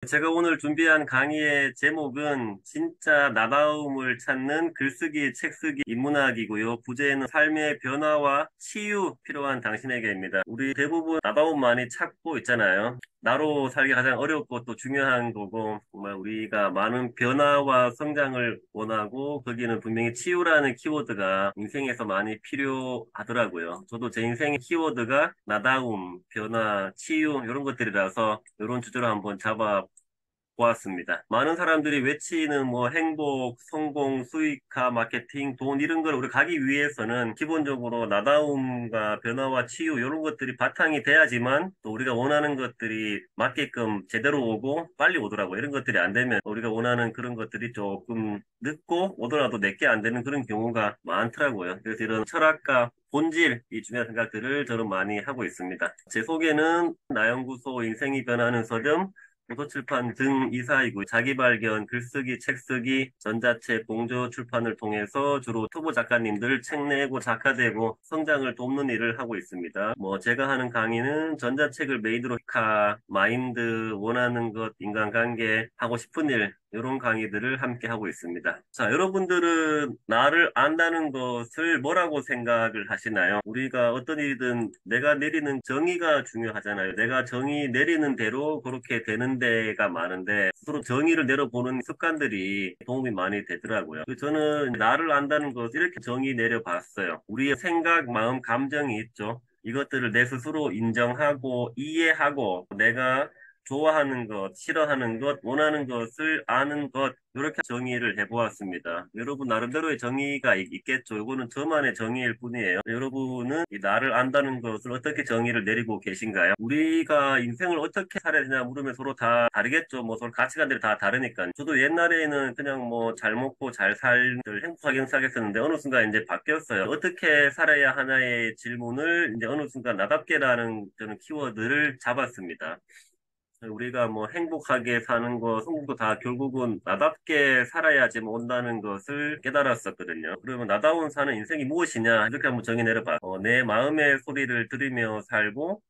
제가 오늘 준비한 강의의 제목은 진짜 나다움을 찾는 글쓰기, 책쓰기, 인문학이고요. 부제는 삶의 변화와 치유 필요한 당신에게입니다. 우리 대부분 나다움 많이 찾고 있잖아요. 나로 살기 가장 어렵고 또 중요한 거고, 정말 우리가 많은 변화와 성장을 원하고, 거기는 분명히 치유라는 키워드가 인생에서 많이 필요하더라고요. 저도 제 인생의 키워드가 나다움, 변화, 치유, 이런 것들이라서, 이런 주제로 한번 잡아 보았습니다. 많은 사람들이 외치는 뭐 행복, 성공, 수익화, 마케팅, 돈 이런 걸 우리 가기 위해서는 기본적으로 나다움과 변화와 치유 이런 것들이 바탕이 돼야지만 또 우리가 원하는 것들이 맞게끔 제대로 오고 빨리 오더라고요. 이런 것들이 안 되면 우리가 원하는 그런 것들이 조금 늦고 오더라도 내게 안 되는 그런 경우가 많더라고요. 그래서 이런 철학과 본질, 이 중요한 생각들을 저는 많이 하고 있습니다. 제 소개는 나연구소 인생이 변하는 서점 도서출판 등 이사이고 자기발견, 글쓰기, 책쓰기, 전자책, 공저 출판을 통해서 주로 초보 작가님들 책 내고 작가되고 성장을 돕는 일을 하고 있습니다. 제가 하는 강의는 전자책을 메인으로 마인드, 원하는 것, 인간관계, 하고 싶은 일 이런 강의들을 함께 하고 있습니다. 자, 여러분들은 나를 안다는 것을 뭐라고 생각을 하시나요? 우리가 어떤 일이든 내가 내리는 정의가 중요하잖아요. 내가 정의 내리는 대로 그렇게 되는 데가 많은데 스스로 정의를 내려보는 습관들이 도움이 많이 되더라고요. 저는 나를 안다는 것 이렇게 정의 내려봤어요. 우리의 생각, 마음, 감정이 있죠. 이것들을 내 스스로 인정하고 이해하고 내가 좋아하는 것, 싫어하는 것, 원하는 것을 아는 것, 이렇게 정의를 해보았습니다. 여러분 나름대로의 정의가 있겠죠. 이거는 저만의 정의일 뿐이에요. 여러분은 이 나를 안다는 것을 어떻게 정의를 내리고 계신가요? 우리가 인생을 어떻게 살아야 되냐 물으면 서로 다 다르겠죠. 서로 가치관들이 다 다르니까. 저도 옛날에는 그냥 잘 먹고 잘 살들 행복하게 생각했었는데 어느 순간 이제 바뀌었어요. 어떻게 살아야 하나의 질문을 이제 어느 순간 나답게라는 저는 키워드를 잡았습니다. 우리가 행복하게 사는 거, 성공도 다 결국은 나답게 살아야지 온다는 것을 깨달았었거든요. 그러면 나다운 사는 인생이 무엇이냐? 이렇게 한번 정의 내려봐. 내 마음의 소리를 들으며 살고,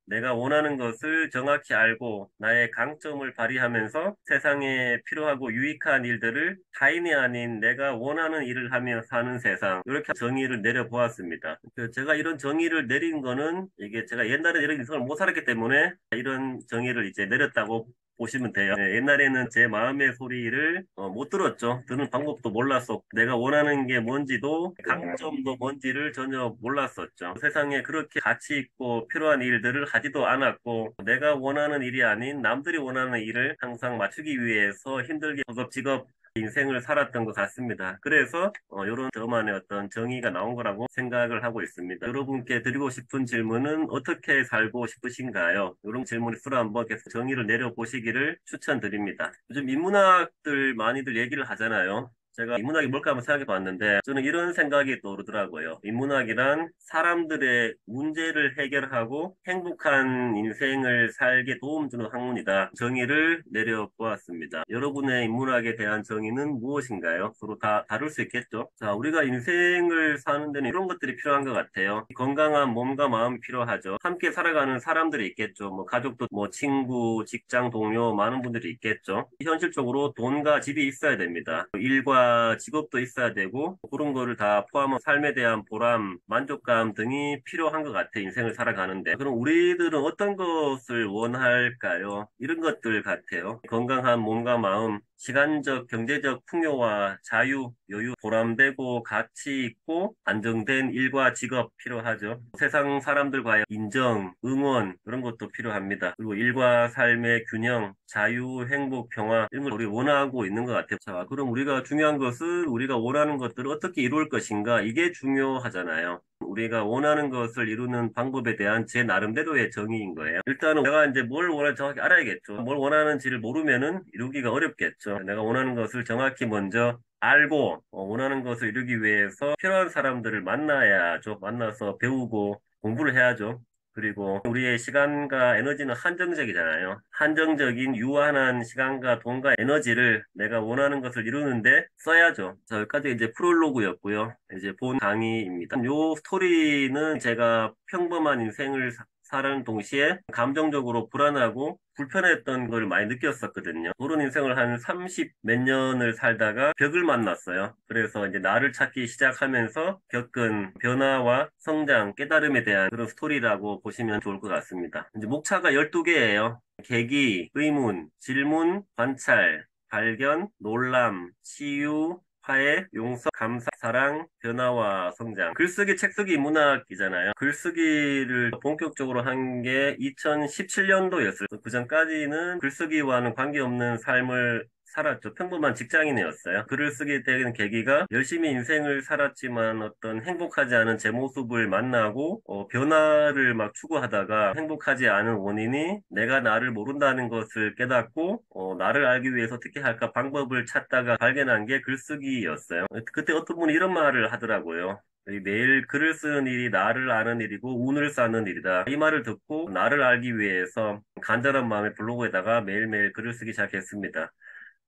내가 원하는 것을 정확히 알고, 나의 강점을 발휘하면서 세상에 필요하고 유익한 일들을 타인이 아닌 내가 원하는 일을 하며 사는 세상. 이렇게 정의를 내려보았습니다. 제가 이런 정의를 내린 거는 이게 제가 옛날에 이런 인생을 못 살았기 때문에 이런 정의를 이제 내렸다고 보시면 돼요. 네, 옛날에는 제 마음의 소리를 못 들었죠. 듣는 방법도 몰랐었고 내가 원하는 게 뭔지도 강점도 뭔지를 전혀 몰랐었죠. 세상에 그렇게 가치 있고 필요한 일들을 하지도 않았고 내가 원하는 일이 아닌 남들이 원하는 일을 항상 맞추기 위해서 힘들게 허겁지겁 인생을 살았던 것 같습니다. 그래서 이런 저만의 어떤 정의가 나온 거라고 생각을 하고 있습니다. 여러분께 드리고 싶은 질문은 어떻게 살고 싶으신가요? 이런 질문으로 한번 계속 정의를 내려보시기를 추천드립니다. 요즘 인문학들 많이들 얘기를 하잖아요. 제가 인문학이 뭘까 한번 생각해 봤는데 저는 이런 생각이 떠오르더라고요. 인문학이란 사람들의 문제를 해결하고 행복한 인생을 살게 도움 주는 학문이다. 정의를 내려보았습니다. 여러분의 인문학에 대한 정의는 무엇인가요? 서로 다 다를 수 있겠죠? 자, 우리가 인생을 사는 데는 이런 것들이 필요한 것 같아요. 건강한 몸과 마음이 필요하죠. 함께 살아가는 사람들이 있겠죠. 가족도 친구, 직장 동료 많은 분들이 있겠죠. 현실적으로 돈과 집이 있어야 됩니다. 일과 직업도 있어야 되고 그런 거를 다 포함한 삶에 대한 보람, 만족감 등이 필요한 것 같아요. 인생을 살아가는데. 그럼 우리들은 어떤 것을 원할까요? 이런 것들 같아요. 건강한 몸과 마음, 시간적, 경제적 풍요와 자유, 여유, 보람되고 가치 있고 안정된 일과 직업 필요하죠. 세상 사람들과의 인정, 응원 이런 것도 필요합니다. 그리고 일과 삶의 균형, 자유, 행복, 평화 이런 걸 우리 원하고 있는 것 같아요. 자, 그럼 우리가 중요한 것은 우리가 원하는 것들을 어떻게 이룰 것인가 이게 중요하잖아요. 우리가 원하는 것을 이루는 방법에 대한 제 나름대로의 정의인 거예요. 일단은 내가 이제 뭘 원하는지 정확히 알아야겠죠. 뭘 원하는지를 모르면은 이루기가 어렵겠죠. 내가 원하는 것을 정확히 먼저 알고 원하는 것을 이루기 위해서 필요한 사람들을 만나야죠. 만나서 배우고 공부를 해야죠. 그리고 우리의 시간과 에너지는 한정적이잖아요. 한정적인 유한한 시간과 돈과 에너지를 내가 원하는 것을 이루는데 써야죠. 자, 여기까지 이제 프롤로그였고요. 이제 본 강의입니다. 요 스토리는 제가 평범한 인생을 살아는 동시에 감정적으로 불안하고 불편했던 걸 많이 느꼈었거든요. 그런 인생을 한 30 몇 년을 살다가 벽을 만났어요. 그래서 이제 나를 찾기 시작하면서 겪은 변화와 성장, 깨달음에 대한 그런 스토리라고 보시면 좋을 것 같습니다. 이제 목차가 12개예요. 계기, 의문, 질문, 관찰, 발견, 놀람, 치유, 화해, 용서, 감사, 사랑, 변화와 성장. 글쓰기, 책쓰기 문학이잖아요. 글쓰기를 본격적으로 한 게 2017년도였어요. 그 전까지는 글쓰기와는 관계없는 삶을 살았죠. 평범한 직장인이었어요. 글을 쓰게 된 계기가 열심히 인생을 살았지만 어떤 행복하지 않은 제 모습을 만나고 변화를 막 추구하다가 행복하지 않은 원인이 내가 나를 모른다는 것을 깨닫고 나를 알기 위해서 어떻게 할까 방법을 찾다가 발견한 게 글쓰기였어요. 그때 어떤 분이 이런 말을 하더라고요. 매일 글을 쓰는 일이 나를 아는 일이고 운을 쌓는 일이다. 이 말을 듣고 나를 알기 위해서 간절한 마음에 블로그에다가 매일매일 글을 쓰기 시작했습니다.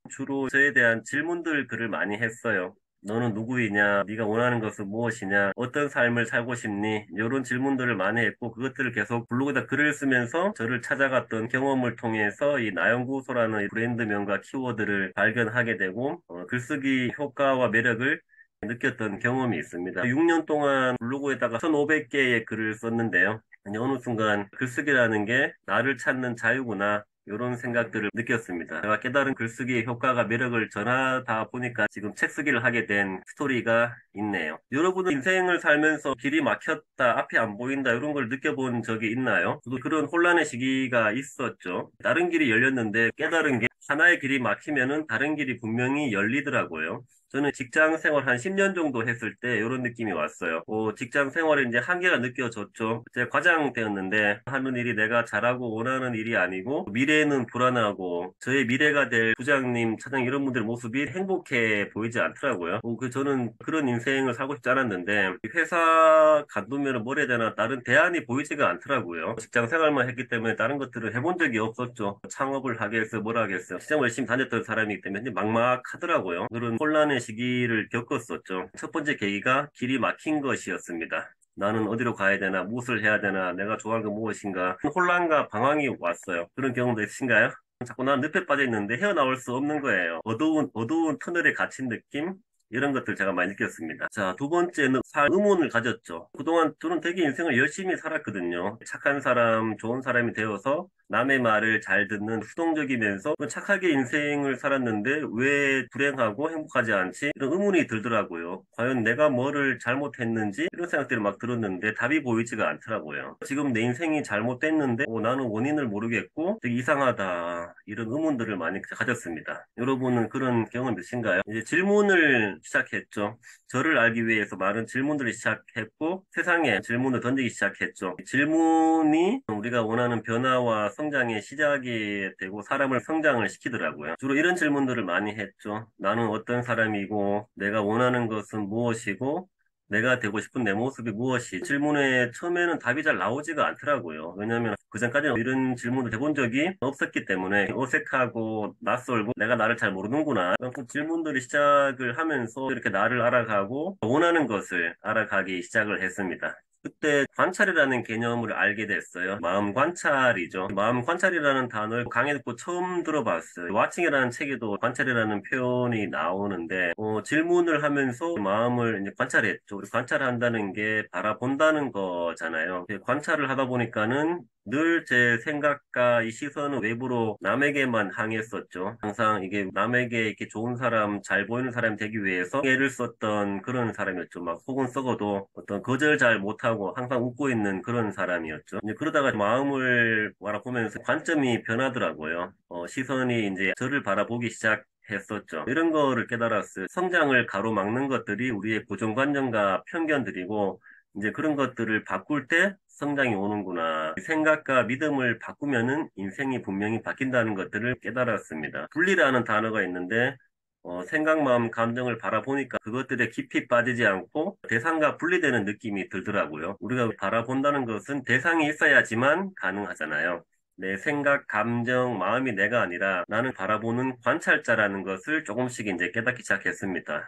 주로 저에 대한 질문들 글을 많이 했어요. 너는 누구이냐? 네가 원하는 것은 무엇이냐? 어떤 삶을 살고 싶니? 이런 질문들을 많이 했고 그것들을 계속 블로그에다 글을 쓰면서 저를 찾아갔던 경험을 통해서 이 나연구소라는 브랜드명과 키워드를 발견하게 되고 글쓰기 효과와 매력을 느꼈던 경험이 있습니다. 6년 동안 블로그에다가 1,500개의 글을 썼는데요. 어느 순간 글쓰기라는 게 나를 찾는 자유구나. 이런 생각들을 느꼈습니다. 제가 깨달은 글쓰기의 효과가 매력을 전하다 보니까 지금 책 쓰기를 하게 된 스토리가 있네요. 여러분은 인생을 살면서 길이 막혔다, 앞이 안 보인다 이런 걸 느껴본 적이 있나요? 저도 그런 혼란의 시기가 있었죠. 다른 길이 열렸는데 깨달은 게 하나의 길이 막히면은 다른 길이 분명히 열리더라고요. 저는 직장 생활 한 10년 정도 했을 때 이런 느낌이 왔어요. 직장 생활에 이제 한계가 느껴졌죠. 제가 과장 되었는데 하는 일이 내가 잘하고 원하는 일이 아니고 미래는 불안하고 저의 미래가 될 부장님, 차장 이런 분들 모습이 행복해 보이지 않더라고요. 저는 그런 인생을 살고 싶지 않았는데 회사 간두면 뭘 해야 되나 다른 대안이 보이지가 않더라고요. 직장 생활만 했기 때문에 다른 것들을 해본 적이 없었죠. 창업을 하겠어요, 뭘 하겠어요. 시장을 열심히 다녔던 사람이기 때문에 막막하더라고요. 그런 혼란의 시기를 겪었었죠. 첫 번째 계기가 길이 막힌 것이었습니다. 나는 어디로 가야 되나, 무엇을 해야 되나, 내가 좋아하는 건 무엇인가. 혼란과 방황이 왔어요. 그런 경험도 있으신가요? 자꾸 난 늪에 빠져 있는데 헤어나올 수 없는 거예요. 어두운 터널에 갇힌 느낌? 이런 것들 제가 많이 느꼈습니다. 자, 두 번째는 의문을 가졌죠. 그동안 저는 되게 인생을 열심히 살았거든요. 착한 사람, 좋은 사람이 되어서 남의 말을 잘 듣는 수동적이면서 착하게 인생을 살았는데 왜 불행하고 행복하지 않지? 이런 의문이 들더라고요. 과연 내가 뭐를 잘못했는지 이런 생각들을 막 들었는데 답이 보이지가 않더라고요. 지금 내 인생이 잘못됐는데 나는 원인을 모르겠고 되게 이상하다. 이런 의문들을 많이 가졌습니다. 여러분은 그런 경험 있으신가요? 이제 질문을 시작했죠. 저를 알기 위해서 많은 질문들을 시작했고 세상에 질문을 던지기 시작했죠. 질문이 우리가 원하는 변화와 성장의 시작이 되고 사람을 성장을 시키더라고요. 주로 이런 질문들을 많이 했죠. 나는 어떤 사람이고 내가 원하는 것은 무엇이고 내가 되고 싶은 내 모습이 무엇이? 질문에 처음에는 답이 잘 나오지가 않더라고요. 왜냐하면 그전까지는 이런 질문을 해본 적이 없었기 때문에 어색하고 낯설고 내가 나를 잘 모르는구나. 그 질문들이 시작을 하면서 이렇게 나를 알아가고 원하는 것을 알아가기 시작을 했습니다. 그때 관찰이라는 개념을 알게 됐어요. 마음 관찰이죠. 마음 관찰이라는 단어를 강의 듣고 처음 들어봤어요. 와칭이라는 책에도 관찰이라는 표현이 나오는데 질문을 하면서 마음을 이제 관찰했죠. 우리 관찰한다는 게 바라본다는 거잖아요. 관찰을 하다 보니까는 늘 제 생각과 이 시선은 외부로 남에게만 향했었죠. 항상 이게 남에게 이렇게 좋은 사람, 잘 보이는 사람이 되기 위해서 애를 썼던 그런 사람이었죠. 막 속은 썩어도 어떤 거절 잘 못하고 항상 웃고 있는 그런 사람이었죠. 이제 그러다가 마음을 바라보면서 관점이 변하더라고요. 시선이 이제 저를 바라보기 했었죠. 이런 거를 깨달았어요. 성장을 가로막는 것들이 우리의 고정관념과 편견들이고 이제 그런 것들을 바꿀 때 성장이 오는구나. 생각과 믿음을 바꾸면은 인생이 분명히 바뀐다는 것들을 깨달았습니다. 분리라는 단어가 있는데 생각, 마음, 감정을 바라보니까 그것들에 깊이 빠지지 않고 대상과 분리되는 느낌이 들더라고요. 우리가 바라본다는 것은 대상이 있어야지만 가능하잖아요. 내 생각, 감정, 마음이 내가 아니라 나는 바라보는 관찰자라는 것을 조금씩 이제 깨닫기 시작했습니다.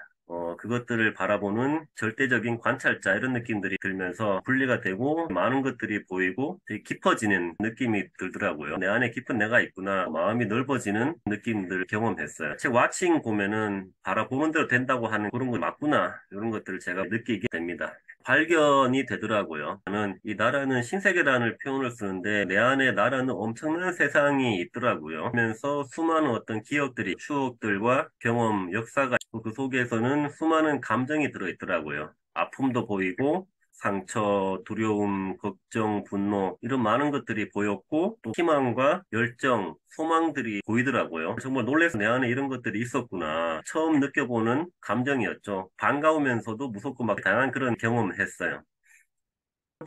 그것들을 바라보는 절대적인 관찰자 이런 느낌들이 들면서 분리가 되고 많은 것들이 보이고 되게 깊어지는 느낌이 들더라고요. 내 안에 깊은 내가 있구나. 마음이 넓어지는 느낌들을 경험했어요. 책 왓칭 보면은 바라보는 대로 된다고 하는 그런 거 맞구나. 이런 것들을 제가 느끼게 됩니다. 발견이 되더라고요. 저는 이 나라는 신세계라는 표현을 쓰는데 내 안에 나라는 엄청난 세상이 있더라고요. 하면서 수많은 어떤 기억들이 추억들과 경험, 역사가 있고 그 속에서는 수많은 감정이 들어있더라고요. 아픔도 보이고 상처, 두려움, 걱정, 분노 이런 많은 것들이 보였고 또 희망과 열정, 소망들이 보이더라고요. 정말 놀라서 내 안에 이런 것들이 있었구나. 처음 느껴보는 감정이었죠. 반가우면서도 무섭고 막 다양한 그런 경험을 했어요.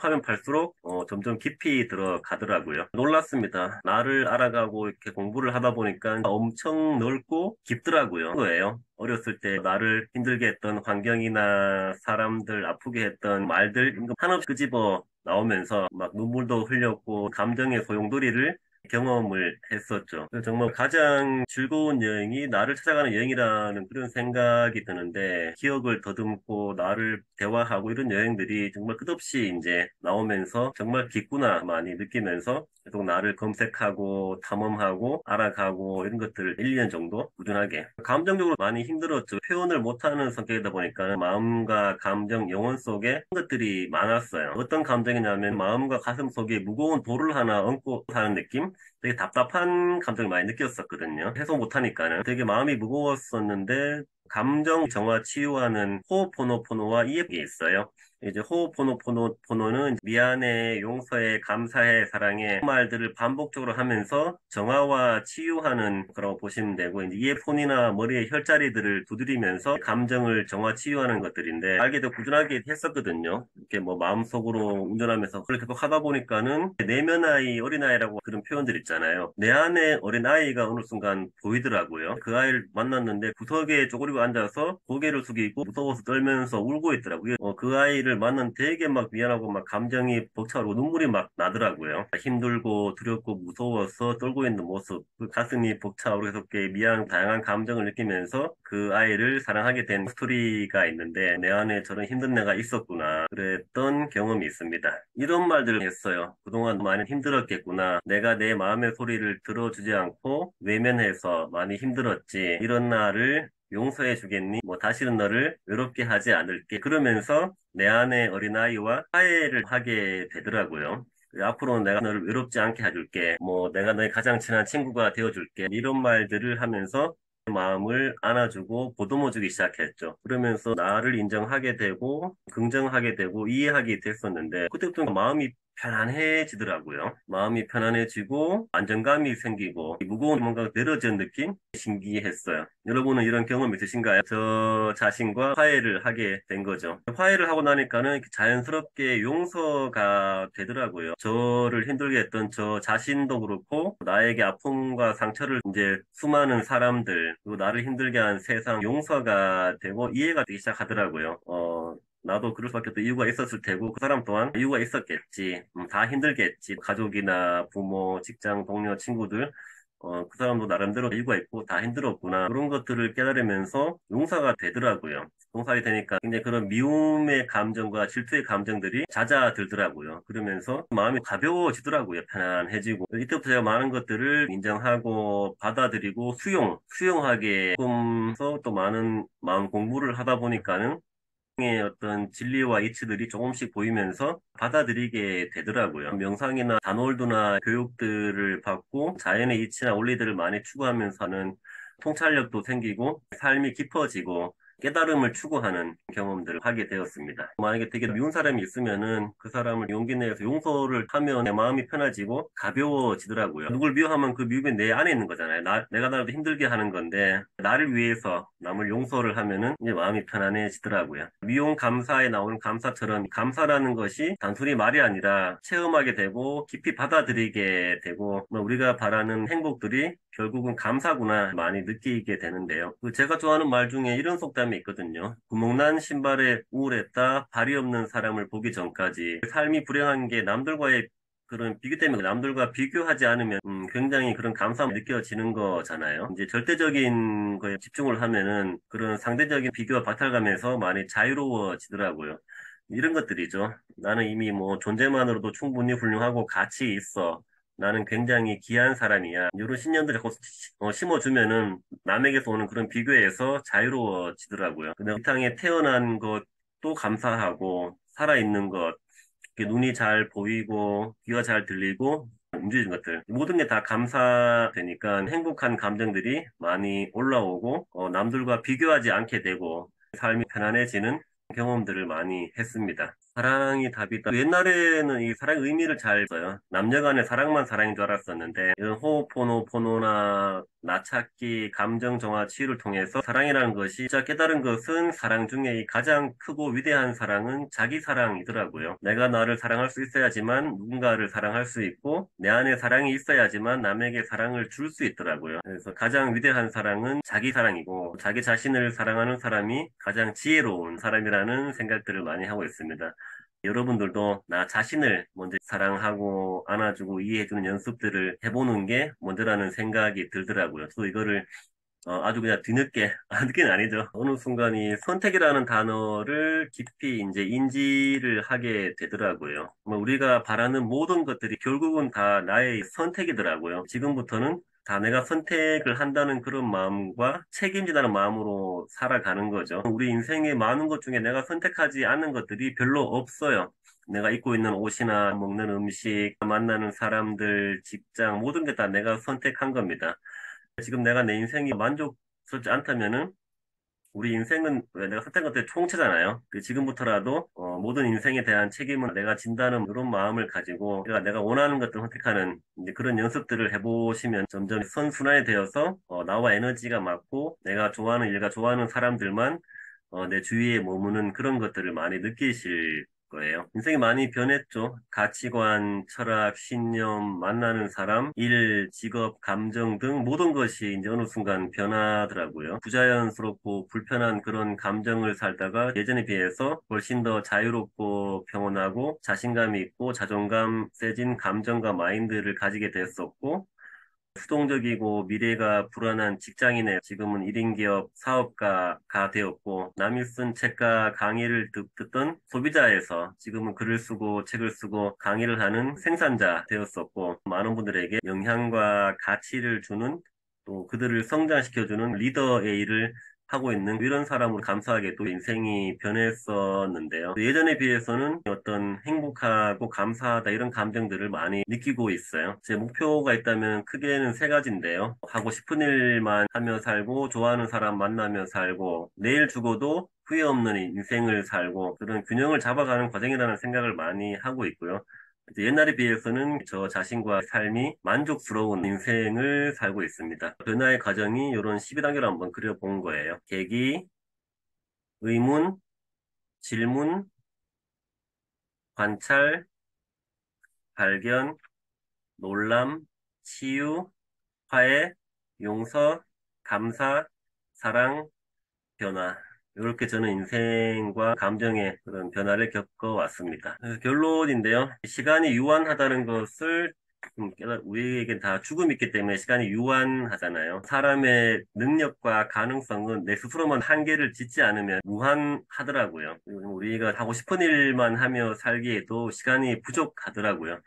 하면 팔수록 점점 깊이 들어가더라고요. 놀랐습니다. 나를 알아가고 이렇게 공부를 하다 보니까 엄청 넓고 깊더라고요. 그거예요. 어렸을 때 나를 힘들게 했던 환경이나 사람들 아프게 했던 말들 이런 거 한없이 끄집어 나오면서 막 눈물도 흘렸고 감정의 소용돌이를 경험을 했었죠. 그래서 정말 가장 즐거운 여행이 나를 찾아가는 여행이라는 그런 생각이 드는데 기억을 더듬고 나를 대화하고 이런 여행들이 정말 끝없이 이제 나오면서 정말 깊구나 많이 느끼면서 계속 나를 검색하고 탐험하고 알아가고 이런 것들을 1년 정도 꾸준하게 감정적으로 많이 힘들었죠. 표현을 못하는 성격이다 보니까 마음과 감정, 영혼 속에 것들이 많았어요. 어떤 감정이냐면 마음과 가슴 속에 무거운 돌을 하나 얹고 사는 느낌? 되게 답답한 감정을 많이 느꼈었거든요. 해소 못하니까는. 되게 마음이 무거웠었는데, 감정 정화 치유하는 호호포노포노와 이앱이 있어요. 이제 호호포노포노는 미안해, 용서해, 감사해, 사랑해 말들을 반복적으로 하면서 정화와 치유하는 거라고 보시면 되고 이제 이에 폰이나 머리에 혈자리들을 두드리면서 감정을 정화 치유하는 것들인데 알게도 꾸준하게 했었거든요. 이렇게 뭐 마음속으로 운전하면서 그걸 계속 하다 보니까는 내면아이, 어린아이라고 그런 표현들 있잖아요. 내 안에 어린아이가 어느 순간 보이더라고요. 그 아이를 만났는데 구석에 쪼그리고 앉아서 고개를 숙이고 무서워서 떨면서 울고 있더라고요. 그 아이를 만난 되게 막 미안하고 막 감정이 벅차고 눈물이 막 나더라고요. 힘들고 두렵고 무서워서 떨고 있는 모습, 그 가슴이 벅차오르고 계속 미안, 다양한 감정을 느끼면서 그 아이를 사랑하게 된 스토리가 있는데 내 안에 저런 힘든 내가 있었구나. 그랬던 경험이 있습니다. 이런 말들을 했어요. 그동안 많이 힘들었겠구나. 내가 내 마음의 소리를 들어주지 않고 외면해서 많이 힘들었지. 이런 나를 용서해 주겠니? 뭐 다시는 너를 외롭게 하지 않을게. 그러면서 내 안의 어린아이와 화해를 하게 되더라고요. 앞으로는 내가 너를 외롭지 않게 해줄게. 뭐 내가 너의 가장 친한 친구가 되어줄게. 이런 말들을 하면서 마음을 안아주고 보듬어주기 시작했죠. 그러면서 나를 인정하게 되고 긍정하게 되고 이해하게 됐었는데 그때부터 마음이 편안해지더라고요. 마음이 편안해지고 안정감이 생기고 무거운 뭔가 내려진 느낌? 신기했어요. 여러분은 이런 경험 있으신가요? 저 자신과 화해를 하게 된 거죠. 화해를 하고 나니까는 자연스럽게 용서가 되더라고요. 저를 힘들게 했던 저 자신도 그렇고 나에게 아픔과 상처를 이제 수많은 사람들 그리고 나를 힘들게 한 세상 용서가 되고 이해가 되기 시작하더라고요. 나도 그럴 수밖에 없던 이유가 있었을 테고 그 사람 또한 이유가 있었겠지. 다 힘들겠지. 가족이나 부모, 직장, 동료, 친구들 그 사람도 나름대로 이유가 있고 다 힘들었구나. 그런 것들을 깨달으면서 용서가 되더라고요. 용서하게 되니까 굉장히 그런 미움의 감정과 질투의 감정들이 잦아들더라고요. 그러면서 마음이 가벼워지더라고요. 편안해지고. 이때부터 제가 많은 것들을 인정하고 받아들이고 수용하게 하면서 또 많은 마음 공부를 하다 보니까는 의 어떤 진리와 이치들이 조금씩 보이면서 받아들이게 되더라고요. 명상이나 단월도나 교육들을 받고 자연의 이치나 원리들을 많이 추구하면서 하는 통찰력도 생기고 삶이 깊어지고 깨달음을 추구하는 경험들을 하게 되었습니다. 만약에 되게 미운 사람이 있으면은 그 사람을 용기 내서 용서를 하면 내 마음이 편해지고 가벼워지더라고요. 누굴 미워하면 그 미움이 내 안에 있는 거잖아요. 내가 나를 힘들게 하는 건데 나를 위해서 남을 용서를 하면은 이제 마음이 편안해지더라고요. 미움 감사에 나오는 감사처럼 감사라는 것이 단순히 말이 아니라 체험하게 되고 깊이 받아들이게 되고 우리가 바라는 행복들이 결국은 감사구나 많이 느끼게 되는데요. 제가 좋아하는 말 중에 이런 속담이 있거든요. 구멍난 신발에 우울했다 발이 없는 사람을 보기 전까지 삶이 불행한 게 남들과의 그런 비교 때문에 남들과 비교하지 않으면 굉장히 그런 감사함이 느껴지는 거잖아요. 이제 절대적인 거에 집중을 하면은 그런 상대적인 비교와 박탈감에서 많이 자유로워지더라고요. 이런 것들이죠. 나는 이미 뭐 존재만으로도 충분히 훌륭하고 가치 있어. 나는 굉장히 귀한 사람이야. 이런 신념들 자꾸 심어주면은 남에게서 오는 그런 비교에서 자유로워지더라고요. 근데 이 땅에 태어난 것도 감사하고 살아있는 것, 이렇게 눈이 잘 보이고 귀가 잘 들리고 움직이는 것들 모든 게 다 감사되니까 행복한 감정들이 많이 올라오고 남들과 비교하지 않게 되고 삶이 편안해지는 경험들을 많이 했습니다. 사랑이 답이다. 옛날에는 이 사랑의 의미를 잘 써요. 남녀 간의 사랑만 사랑인 줄 알았었는데 이런 호호포노포노나 나찾기, 감정 정화 치유를 통해서 사랑이라는 것이 진짜 깨달은 것은 사랑 중에 이 가장 크고 위대한 사랑은 자기 사랑이더라고요. 내가 나를 사랑할 수 있어야지만 누군가를 사랑할 수 있고 내 안에 사랑이 있어야지만 남에게 사랑을 줄 수 있더라고요. 그래서 가장 위대한 사랑은 자기 사랑이고 자기 자신을 사랑하는 사람이 가장 지혜로운 사람이라는 생각들을 많이 하고 있습니다. 여러분들도 나 자신을 먼저 사랑하고 안아주고 이해해주는 연습들을 해보는 게 먼저라는 생각이 들더라고요. 또 이거를 아주 그냥 뒤늦게, 늦게는 아니죠. 어느 순간 이 선택이라는 단어를 깊이 이제 인지를 하게 되더라고요. 뭐 우리가 바라는 모든 것들이 결국은 다 나의 선택이더라고요. 지금부터는 다 내가 선택을 한다는 그런 마음과 책임지다는 마음으로 살아가는 거죠. 우리 인생의 많은 것 중에 내가 선택하지 않는 것들이 별로 없어요. 내가 입고 있는 옷이나 먹는 음식, 만나는 사람들, 직장, 모든 게 다 내가 선택한 겁니다. 지금 내가 내 인생이 만족스럽지 않다면은 우리 인생은 왜 내가 선택한 것의 총체잖아요. 지금부터라도 모든 인생에 대한 책임은 내가 진다는 그런 마음을 가지고 내가 원하는 것들 선택하는 이제 그런 연습들을 해보시면 점점 선순환이 되어서 나와 에너지가 맞고 내가 좋아하는 일과 좋아하는 사람들만 내 주위에 머무는 그런 것들을 많이 느끼실 거예요. 인생이 많이 변했죠. 가치관, 철학, 신념, 만나는 사람, 일, 직업, 감정 등 모든 것이 이제 어느 순간 변하더라고요. 부자연스럽고 불편한 그런 감정을 살다가 예전에 비해서 훨씬 더 자유롭고 평온하고 자신감이 있고 자존감 세진 감정과 마인드를 가지게 됐었고 수동적이고 미래가 불안한 직장인에 지금은 1인 기업 사업가가 되었고 남이 쓴 책과 강의를 듣던 소비자에서 지금은 글을 쓰고 책을 쓰고 강의를 하는 생산자 되었었고 많은 분들에게 영향과 가치를 주는 또 그들을 성장시켜주는 리더의 일을 하고 있는 이런 사람으로 감사하게 또 인생이 변했었는데요. 예전에 비해서는 어떤 행복하고 감사하다 이런 감정들을 많이 느끼고 있어요. 제 목표가 있다면 크게는 세 가지인데요. 하고 싶은 일만 하며 살고 좋아하는 사람 만나며 살고 내일 죽어도 후회 없는 인생을 살고 그런 균형을 잡아가는 과정이라는 생각을 많이 하고 있고요. 이제 옛날에 비해서는 저 자신과 삶이 만족스러운 인생을 살고 있습니다. 변화의 과정이 이런 12단계로 한번 그려본 거예요. 계기, 의문, 질문, 관찰, 발견, 놀람, 치유, 화해, 용서, 감사, 사랑, 변화. 이렇게 저는 인생과 감정의 그런 변화를 겪어왔습니다. 결론인데요. 시간이 유한하다는 것을 우리에겐 다 죽음이 있기 때문에 시간이 유한하잖아요. 사람의 능력과 가능성은 내 스스로만 한계를 짓지 않으면 무한하더라고요. 우리가 하고 싶은 일만 하며 살기에도 시간이 부족하더라고요.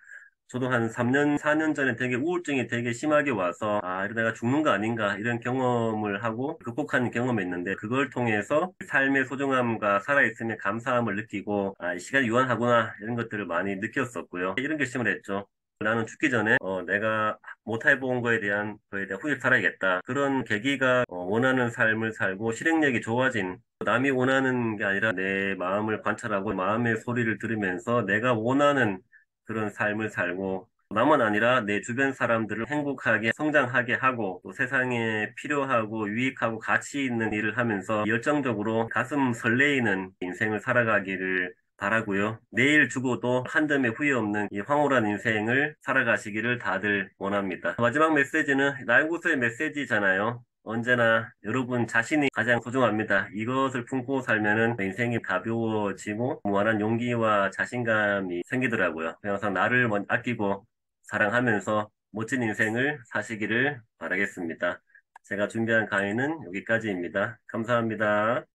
저도 한 3년, 4년 전에 되게 우울증이 되게 심하게 와서, 이러다가 죽는 거 아닌가, 이런 경험을 하고 극복한 경험이 있는데, 그걸 통해서 삶의 소중함과 살아있음의 감사함을 느끼고, 이 시간이 유한하구나, 이런 것들을 많이 느꼈었고요. 이런 결심을 했죠. 나는 죽기 전에, 내가 못해본 거에 대한 후회를 살아야겠다. 그런 계기가, 원하는 삶을 살고 실행력이 좋아진, 남이 원하는 게 아니라 내 마음을 관찰하고 마음의 소리를 들으면서 내가 원하는 그런 삶을 살고 나만 아니라 내 주변 사람들을 행복하게 성장하게 하고 또 세상에 필요하고 유익하고 가치 있는 일을 하면서 열정적으로 가슴 설레이는 인생을 살아가기를 바라고요. 내일 죽어도 한 점의 후회 없는 이 황홀한 인생을 살아가시기를 다들 원합니다. 마지막 메시지는 나의 구슬의 메시지잖아요. 언제나 여러분 자신이 가장 소중합니다. 이것을 품고 살면은 인생이 가벼워지고 무한한 용기와 자신감이 생기더라고요. 항상 나를 먼저 아끼고 사랑하면서 멋진 인생을 사시기를 바라겠습니다. 제가 준비한 강의는 여기까지입니다. 감사합니다.